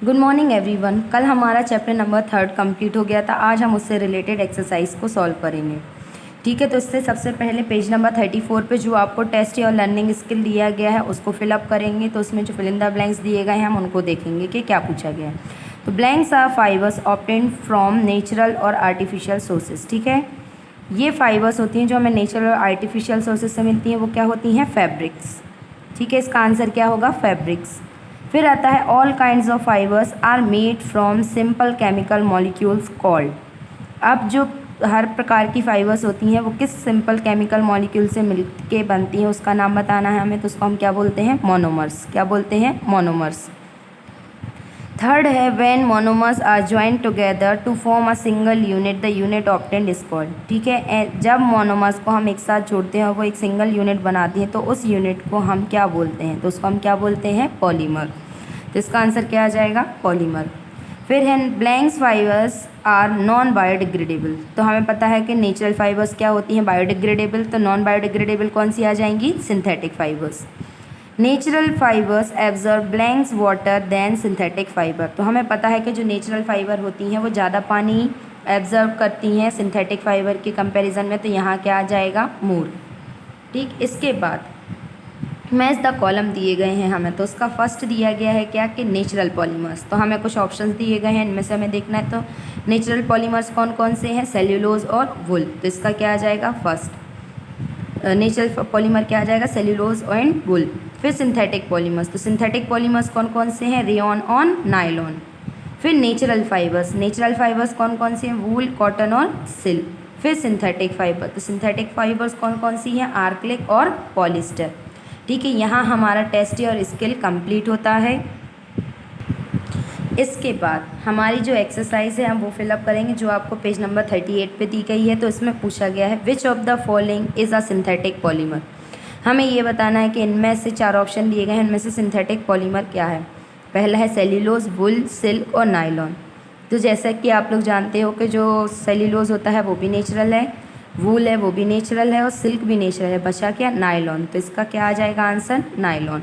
Good morning everyone. कल हमारा chapter number 3 complete हो गया था। आज हम उससे रिलेटेड एक्सरसाइज को सॉल्व करेंगे। ठीक है, तो इससे सबसे पहले पेज नंबर 34 पे जो आपको टेस्ट और लर्निंग स्किल दिया गया है उसको फिलअप करेंगे। तो उसमें जो फिल इन द ब्लैंक्स दिए गए हैं हम उनको देखेंगे कि क्या पूछा गया है। तो blanks are fibres obtained from natural और आर्टिफिशियल सोर्सेज। ठीक है, ये फाइबर्स होती हैं जो हमें नेचुरल और आर्टिफिशियल सोर्सेज से मिलती हैं। वो क्या होती हैं? फैब्रिक्स। ठीक है, इसका आंसर क्या होगा? फैब्रिक्स। फिर आता है all kinds of fibres are made from simple chemical molecules called. अब जो हर प्रकार की फाइबर्स होती हैं वो किस सिंपल केमिकल मॉलिक्यूल से मिलके बनती हैं उसका नाम बताना है हमें। तो उसको हम क्या बोलते हैं? मोनोमर्स। क्या बोलते हैं? मोनोमर्स। थर्ड है when monomers are joint together to form a single unit the unit obtained is called. ठीक है, जब मोनोमर्स को हम एक साथ जोड़ते हैं और वो एक सिंगल यूनिट बनाती हैं तो उस यूनिट को हम क्या बोलते हैं? तो उसको हम क्या बोलते हैं? पॉलीमर। तो इसका आंसर क्या आ जाएगा? पॉलीमर। फिर है blanks fibres are non biodegradable. तो हमें पता है कि नेचुरल फाइबर्स क्या होती हैं? बायोडिग्रेडेबल। तो नॉन बायोडिग्रेडेबल कौन सी आ जाएंगी? Synthetic fibres. Natural fibres absorb blanks water than synthetic fibre. तो हमें पता है कि जो नेचुरल फाइबर होती हैं वो ज़्यादा पानी एब्जॉर्ब करती हैं सिंथेटिक फाइबर के कंपैरिजन में। तो यहाँ क्या आ जाएगा? मोर। ठीक, इसके बाद मैच द कॉलम दिए गए हैं हमें। तो उसका फर्स्ट दिया गया है क्या कि नेचुरल पॉलीमर्स। तो हमें कुछ ऑप्शंस दिए गए हैं, इनमें से हमें देखना है। तो नेचुरल पॉलीमर्स कौन कौन से हैं? सेल्यूलोज और वुल। तो इसका क्या आ जाएगा? फर्स्ट नेचुरल पॉलीमर क्या आ जाएगा? सेल्यूलोज एंड वुल। फिर सिंथेटिक पॉलीमर्स। तो सिंथेटिक पॉलीमर्स कौन कौन से हैं? रेयॉन और नायलॉन। फिर नेचुरल फाइबर्स। नेचुरल फाइबर्स कौन कौन से हैं? वूल, कॉटन और सिल्क। फिर सिंथेटिक फाइबर। तो सिंथेटिक फाइबर्स कौन कौन सी हैं? आर्क्लिक और पॉलिस्टर। ठीक है, यहाँ हमारा टेस्ट और स्किल कंप्लीट होता है। इसके बाद हमारी जो एक्सरसाइज है हम वो फिलअप करेंगे जो आपको पेज नंबर 38 पे दी गई है। तो इसमें पूछा गया है which of the following is a synthetic polymer. हमें ये बताना है कि इनमें से 4 ऑप्शन दिए गए हैं, इनमें से सिंथेटिक पॉलीमर क्या है। पहला है सेल्यूलोज, वुल, सिल्क और नायलॉन। तो जैसा कि आप लोग जानते हो कि जो सेल्यूलोज होता है वो भी नेचुरल है, वूल है वो भी नेचुरल है और सिल्क भी नेचुरल है। बचा क्या? नायलॉन। तो इसका क्या आ जाएगा आंसर? नायलॉन।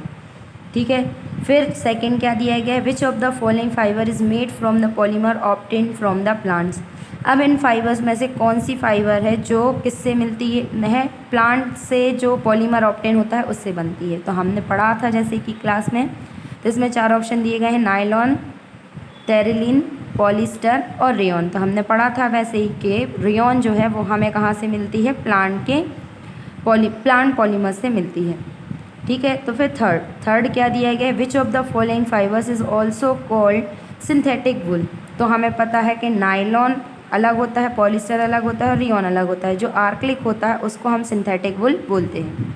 ठीक है, फिर सेकंड क्या दिया गया है? Which of the following fibre is made from the polymer obtained from the plants. अब इन फाइबर्स में से कौन सी फाइबर है जो किससे मिलती है? प्लांट से जो पॉलीमर ऑब्टेन होता है उससे बनती है। तो हमने पढ़ा था जैसे कि क्लास में। तो इसमें 4 ऑप्शन दिए गए हैं, नायलॉन, टेरिलिन, पॉलिस्टर और रेयॉन। तो हमने पढ़ा था वैसे ही कि रेयॉन जो है वो हमें कहाँ से मिलती है? प्लांट पॉलीमर से मिलती है। ठीक है, तो फिर थर्ड क्या दिया गया है? Which of the following fibres is also called synthetic wool. तो हमें पता है कि नायलॉन अलग होता है, पॉलिस्टर अलग होता है और रेयॉन अलग होता है। जो आर्क्लिक होता है उसको हम सिंथेटिक वुल बोलते हैं।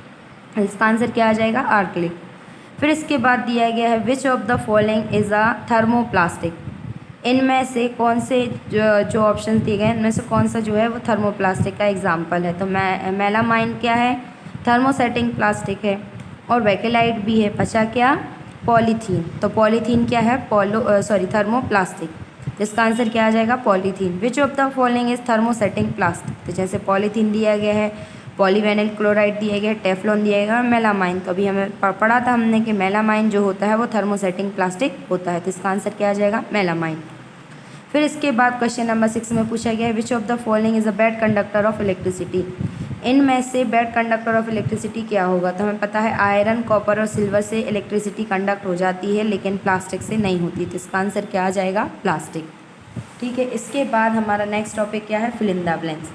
इसका आंसर क्या आ जाएगा? आर्क्लिक। फिर इसके बाद दिया गया है which of the following is a thermoplastic. इनमें से कौन से जो ऑप्शन दिए गए हैं इनमें से कौन सा जो है वो थर्मोप्लास्टिक का एग्जाम्पल है। तो मेलामाइन क्या है? थर्मोसेटिंग प्लास्टिक है। और वेकेलाइट भी है। बचा क्या? पॉलीथीन। तो पॉलीथीन क्या है? थर्मोप्लास्टिक। तो इसका आंसर क्या आ जाएगा? Polythene. Which of the following is thermosetting plastic. तो जैसे पॉलीथीन दिया गया है, पॉलीविनाइल क्लोराइड दिया गया है, टेफ्लॉन दिया गया है, मेलामाइन। तो अभी हमें पढ़ा था हमने कि मेलामाइन जो होता है वो थर्मोसेटिंग प्लास्टिक होता है। तो इसका आंसर क्या आ जाएगा? मेलामाइन। फिर इसके बाद क्वेश्चन नंबर 6 में पूछा गया है which of the following is a bad conductor of electricity. इनमें से बैड कंडक्टर ऑफ इलेक्ट्रिसिटी क्या होगा। तो हमें पता है आयरन, कॉपर और सिल्वर से इलेक्ट्रिसिटी कंडक्ट हो जाती है लेकिन प्लास्टिक से नहीं होती। तो इसका आंसर क्या आ जाएगा? प्लास्टिक। ठीक है, इसके बाद हमारा नेक्स्ट टॉपिक क्या है? Fill in the blanks.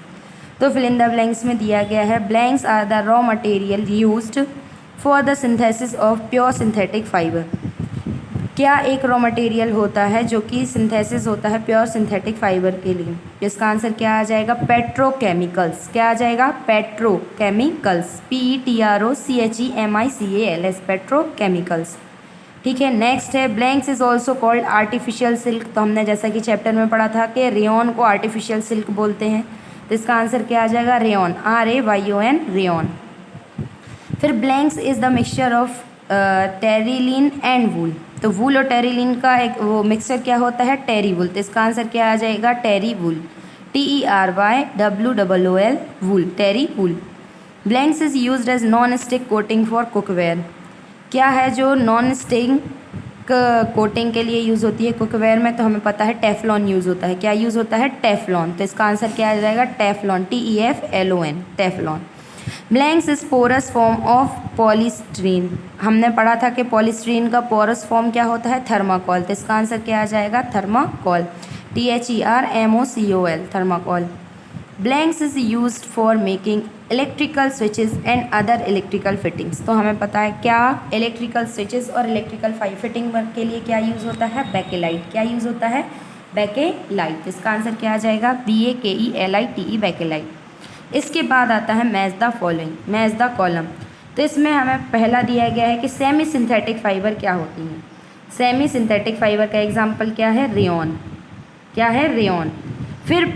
तो फिल इन द ब्लैंक्स में दिया गया है blanks are the raw material used for the synthesis of pure synthetic fibre. क्या एक रॉ मटेरियल होता है जो कि सिंथेसिस होता है प्योर सिंथेटिक फाइबर के लिए। इसका आंसर क्या आ जाएगा? पेट्रोकेमिकल्स। क्या आ जाएगा? पेट्रोकेमिकल्स। PETROCHEMICALS, petrochemicals. ठीक है, नेक्स्ट है blanks is also called artificial silk. तो हमने जैसा कि चैप्टर में पढ़ा था कि रेयॉन को आर्टिफिशियल सिल्क बोलते हैं। तो इसका आंसर क्या आ जाएगा? रेयॉन। RAYON, rayon. फिर blanks is the mixture of terylene and wool. तो वूल और टेरिलिन का एक वो मिक्सचर क्या होता है? टेरी वूल। तो इसका आंसर क्या आ जाएगा? Terry wool. TERYWOOL, wool, terry wool. Blanks is used as non stick coating for cookware. क्या है जो नॉन स्टिक कोटिंग के लिए यूज़ होती है कुकवेयर में, तो हमें पता है टेफ्लॉन यूज़ होता है। क्या यूज़ होता है? टेफ्लॉन। तो इसका आंसर क्या आ जाएगा? Teflon, TEFLON, Teflon. Blanks is porous form of polystyrene. हमने पढ़ा था कि पॉलीस्टीरीन का पोरस फॉर्म क्या होता है? थर्माकोल। तो इसका आंसर क्या आ जाएगा? Thermocol, THERMOCOL, thermocol. Blanks is used for making electrical switches and other electrical fittings. तो हमें पता है क्या इलेक्ट्रिकल स्विचेस और इलेक्ट्रिकल फिटिंग के लिए क्या यूज़ होता है? बैकेलाइट। क्या यूज़ होता है? बैकेलाइट। इसका आंसर क्या आ जाएगा? BAKELITE, Bakelite. इसके बाद आता है match the following, match the column. तो इसमें हमें पहला दिया गया है कि सेमी सिंथेटिक फाइबर क्या होती हैं। सेमी सिंथेटिक फाइबर का एग्जाम्पल क्या है? रेयॉन। क्या है? रेयॉन। फिर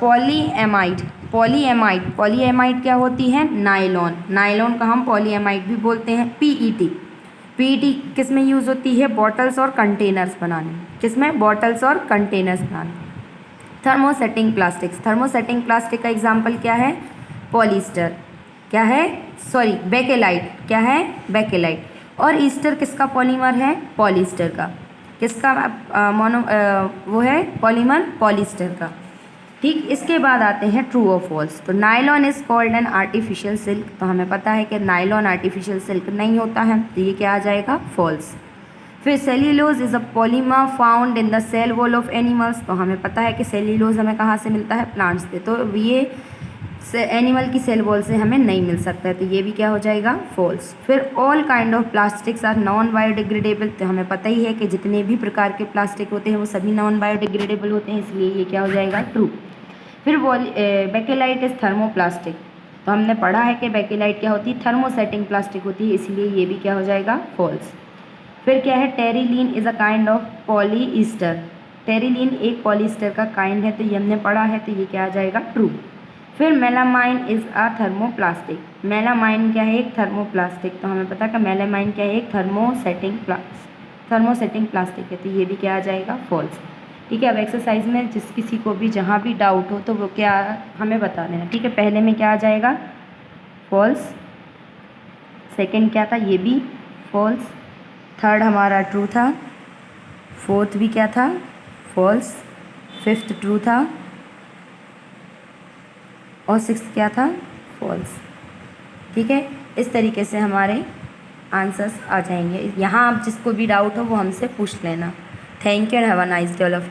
पॉलीएमाइड। पॉलीएमाइड क्या होती है? नायलॉन। नायलॉन का हम पॉलीएमाइड भी बोलते हैं। पीईटी किस में यूज़ होती है? बॉटल्स और कंटेनर्स बनाने। किस में? बॉटल्स और कंटेनर्स बनाने। Thermosetting plastics. थर्मोसेटिंग प्लास्टिक का एग्जाम्पल क्या है? पॉलिस्टर। क्या है? Sorry, bakelite. क्या है? बेकेलाइट। और ईस्टर किसका पॉलीमर है? पॉलिस्टर का। किसका वो है पॉलीमर? पॉलिस्टर का। ठीक, इसके बाद आते हैं ट्रू और फॉल्स। तो nylon is called an artificial silk. तो हमें पता है कि नायलॉन आर्टिफिशियल सिल्क नहीं होता है, तो ये क्या आ जाएगा? फॉल्स। फिर cellulose is a polymer found in the cell wall of animals. तो हमें पता है कि सेल्यूलोज हमें कहाँ से मिलता है? प्लांट्स से। तो ये एनिमल की सेल वॉल से हमें नहीं मिल सकता है, तो ये भी क्या हो जाएगा? फॉल्स। फिर all kind of plastics are non biodegradable. तो हमें पता ही है कि जितने भी प्रकार के प्लास्टिक होते हैं वो सभी नॉन बायोडिग्रेडेबल होते हैं, इसलिए ये क्या हो जाएगा? ट्रू। फिर बेकेलाइट इज थर्मोप्लास्टिक। तो हमने पढ़ा है कि बेकेलाइट क्या होती है? थर्मोसेटिंग प्लास्टिक होती है, इसलिए ये भी क्या हो जाएगा? फॉल्स। फिर क्या है? Terylene is a kind of polyester. Terylene एक पॉलीस्टर का काइंड है, तो ये हमने पढ़ा है, तो ये क्या आ जाएगा? ट्रू। फिर melamine is a thermoplastic. Melamine क्या है? एक थर्मोप्लास्टिक। तो हमें पता है कि मेलामाइन क्या है? एक थर्मोसेटिंग प्लास्टिक है, तो ये भी क्या आ जाएगा? फॉल्स। ठीक है, अब एक्सरसाइज में जिस किसी को भी जहाँ भी डाउट हो तो वो क्या हमें बता देना। ठीक है, पहले में क्या आ जाएगा? फॉल्स। सेकंड क्या था? ये भी फॉल्स। थर्ड हमारा ट्रू था। फोर्थ भी क्या था? फॉल्स। फिफ्थ ट्रू था और सिक्स्थ क्या था? फॉल्स। ठीक है, इस तरीके से हमारे आंसर्स आ जाएंगे। यहाँ आप जिसको भी डाउट हो वो हमसे पूछ लेना। Thank you and have a nice day all of.